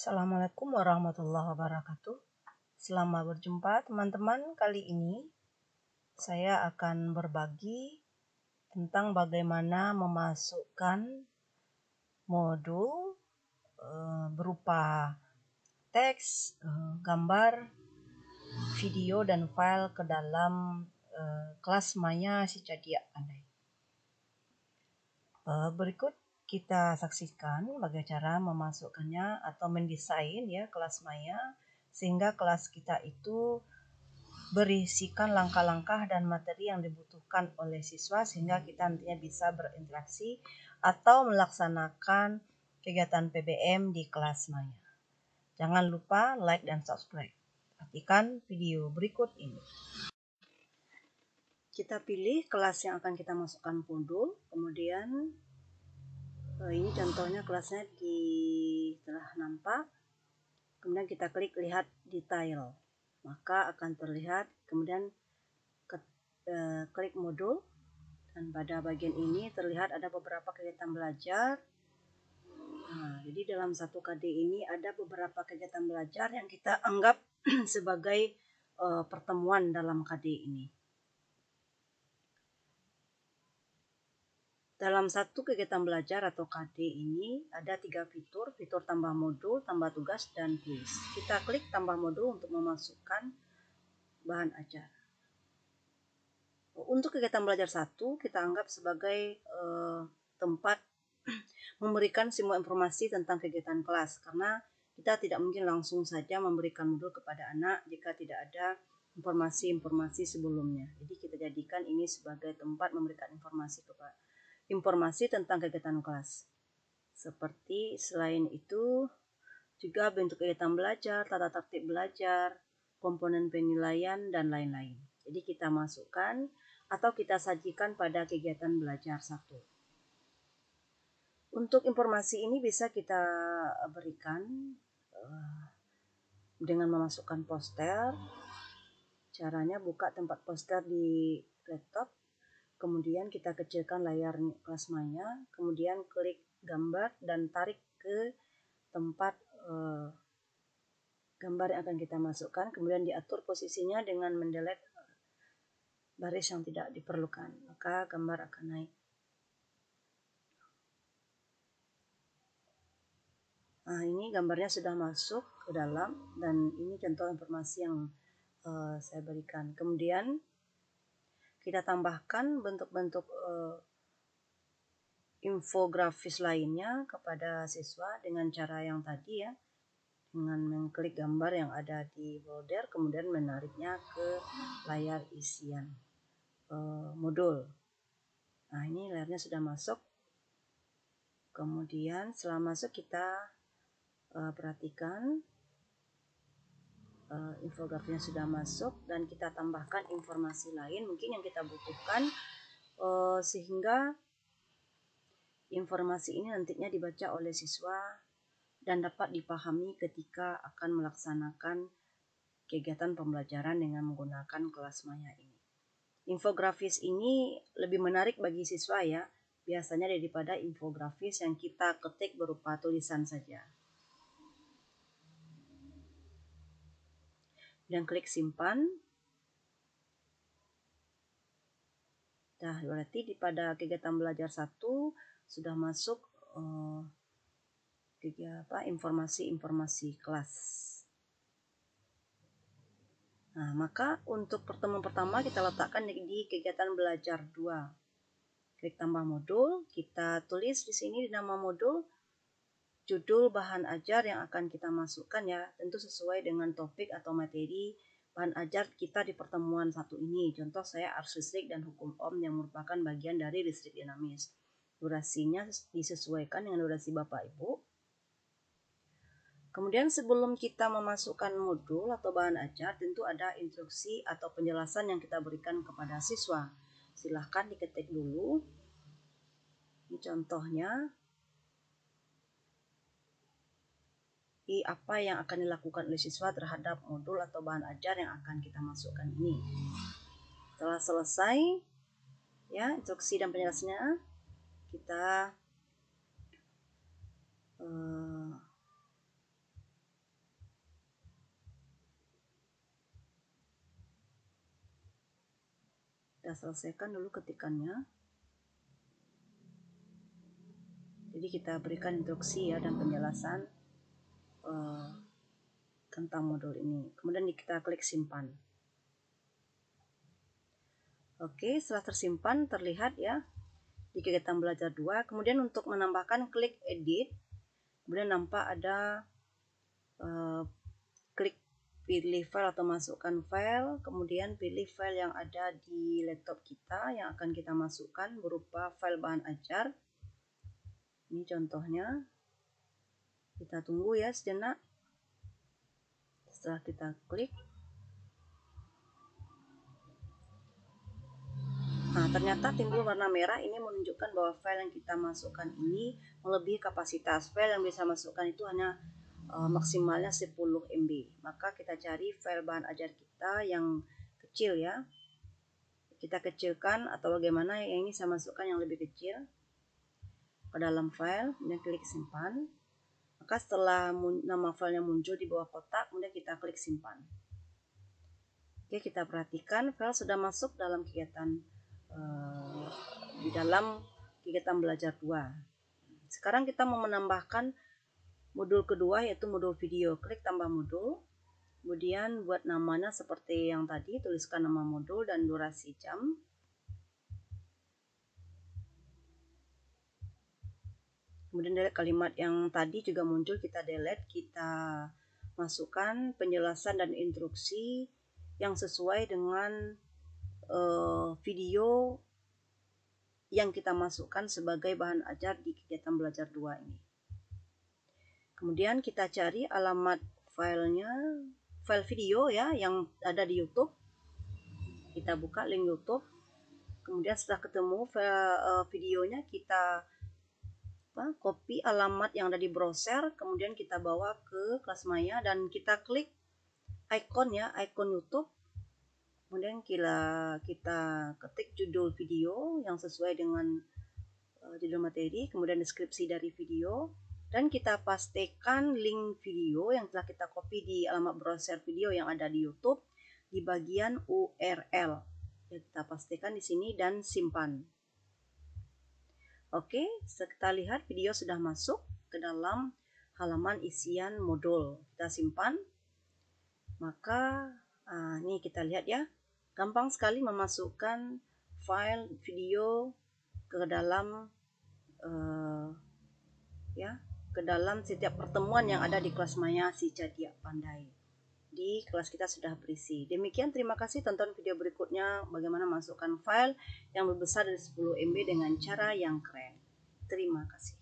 Assalamualaikum warahmatullahi wabarakatuh. Selamat berjumpa teman-teman. Kali ini saya akan berbagi tentang bagaimana memasukkan modul berupa teks, gambar, video, dan file ke dalam kelas Maya si Cadia Pandai. Berikut kita saksikan bagaimana cara memasukkannya atau mendesain ya kelas Maya sehingga kelas kita itu berisikan langkah-langkah dan materi yang dibutuhkan oleh siswa sehingga kita nantinya bisa berinteraksi atau melaksanakan kegiatan PBM di kelas Maya. Jangan lupa like dan subscribe. Perhatikan video berikut ini. Kita pilih kelas yang akan kita masukkan modul, kemudian ini contohnya kelasnya telah nampak. Kemudian kita klik lihat detail, maka akan terlihat. Kemudian klik modul, dan pada bagian ini terlihat ada beberapa kegiatan belajar. Jadi dalam satu KD ini ada beberapa kegiatan belajar yang kita anggap sebagai pertemuan dalam KD ini. Dalam satu kegiatan belajar atau KD ini ada 3 fitur, fitur tambah modul, tambah tugas, dan kuis. Kita klik tambah modul untuk memasukkan bahan ajar. Untuk kegiatan belajar 1, kita anggap sebagai tempat memberikan semua informasi tentang kegiatan kelas, karena kita tidak mungkin langsung saja memberikan modul kepada anak jika tidak ada informasi-informasi sebelumnya. Jadi kita jadikan ini sebagai tempat memberikan informasi tentang kegiatan kelas. Seperti selain itu juga bentuk kegiatan belajar, tata tertib belajar, komponen penilaian, dan lain-lain. Jadi kita masukkan atau kita sajikan pada kegiatan belajar 1. Untuk informasi ini bisa kita berikan dengan memasukkan poster. Caranya buka tempat poster di laptop, kemudian kita kecilkan layar kelas Maya, kemudian klik gambar dan tarik ke tempat gambar yang akan kita masukkan, kemudian diatur posisinya dengan mendelete baris yang tidak diperlukan, maka gambar akan naik. Ini gambarnya sudah masuk ke dalam, dan ini contoh informasi yang saya berikan. Kemudian kita tambahkan bentuk-bentuk infografis lainnya kepada siswa dengan cara yang tadi ya, dengan mengklik gambar yang ada di folder, kemudian menariknya ke layar isian modul. Ini layarnya sudah masuk. Kemudian setelah masuk kita perhatikan infografisnya sudah masuk, dan kita tambahkan informasi lain mungkin yang kita butuhkan sehingga informasi ini nantinya dibaca oleh siswa dan dapat dipahami ketika akan melaksanakan kegiatan pembelajaran dengan menggunakan kelas Maya ini. Infografis ini lebih menarik bagi siswa ya, biasanya daripada infografis yang kita ketik berupa tulisan saja. Dan klik simpan. Nah, berarti pada kegiatan belajar 1 sudah masuk informasi-informasi kelas. Maka untuk pertemuan pertama kita letakkan di kegiatan belajar 2. Klik tambah modul, kita tulis di sini di nama modul judul bahan ajar yang akan kita masukkan ya, tentu sesuai dengan topik atau materi bahan ajar kita di pertemuan 1 ini. Contoh saya arus listrik dan hukum ohm yang merupakan bagian dari listrik dinamis. Durasinya disesuaikan dengan durasi Bapak Ibu. Kemudian sebelum kita memasukkan modul atau bahan ajar, tentu ada instruksi atau penjelasan yang kita berikan kepada siswa. Silahkan diketik dulu. Ini contohnya. Apa yang akan dilakukan oleh siswa terhadap modul atau bahan ajar yang akan kita masukkan ini. Setelah selesai ya instruksi dan penjelasannya, kita Kita selesaikan dulu ketikannya. Jadi kita berikan instruksi ya dan penjelasan tentang modul ini. Kemudian kita klik simpan. Oke, setelah tersimpan terlihat ya di kegiatan belajar 2. Kemudian untuk menambahkan, klik edit. Kemudian nampak ada klik pilih file atau masukkan file, kemudian pilih file yang ada di laptop kita yang akan kita masukkan berupa file bahan ajar. Ini contohnya. Kita tunggu ya sejenak. Setelah kita klik, nah ternyata timbul warna merah. Ini menunjukkan bahwa file yang kita masukkan ini melebihi kapasitas. File yang bisa masukkan itu hanya maksimalnya 10 MB. Maka kita cari file bahan ajar kita yang kecil ya. Kita kecilkan atau bagaimana, yang ini saya masukkan yang lebih kecil ke dalam file, kemudian klik simpan. Maka setelah nama filenya muncul di bawah kotak, kemudian kita klik simpan. Oke, kita perhatikan file sudah masuk dalam kegiatan di dalam kegiatan belajar 2. Sekarang kita mau menambahkan modul kedua, yaitu modul video. Klik tambah modul, kemudian buat namanya seperti yang tadi, tuliskan nama modul dan durasi jam. Kemudian delete kalimat yang tadi juga muncul, kita delete, kita masukkan penjelasan dan instruksi yang sesuai dengan video yang kita masukkan sebagai bahan ajar di kegiatan belajar 2 ini. Kemudian kita cari alamat filenya, file video ya yang ada di YouTube. Kita buka link YouTube. Kemudian setelah ketemu file videonya, kita copy alamat yang ada di browser, kemudian kita bawa ke kelas maya dan kita klik icon ya, icon YouTube. Kemudian kita ketik judul video yang sesuai dengan judul materi, kemudian deskripsi dari video, dan kita pastikan link video yang telah kita copy di alamat browser video yang ada di YouTube di bagian URL. Ya, kita pastikan di sini dan simpan. Oke, kita lihat video sudah masuk ke dalam halaman isian modul. Kita simpan. Maka ini kita lihat ya, gampang sekali memasukkan file video ke dalam ke dalam setiap pertemuan yang ada di kelas maya si Cadia Pandai. Di kelas kita sudah berisi. Demikian, terima kasih. Tonton video berikutnya bagaimana masukkan file yang lebih besar dari 10 MB dengan cara yang keren. Terima kasih.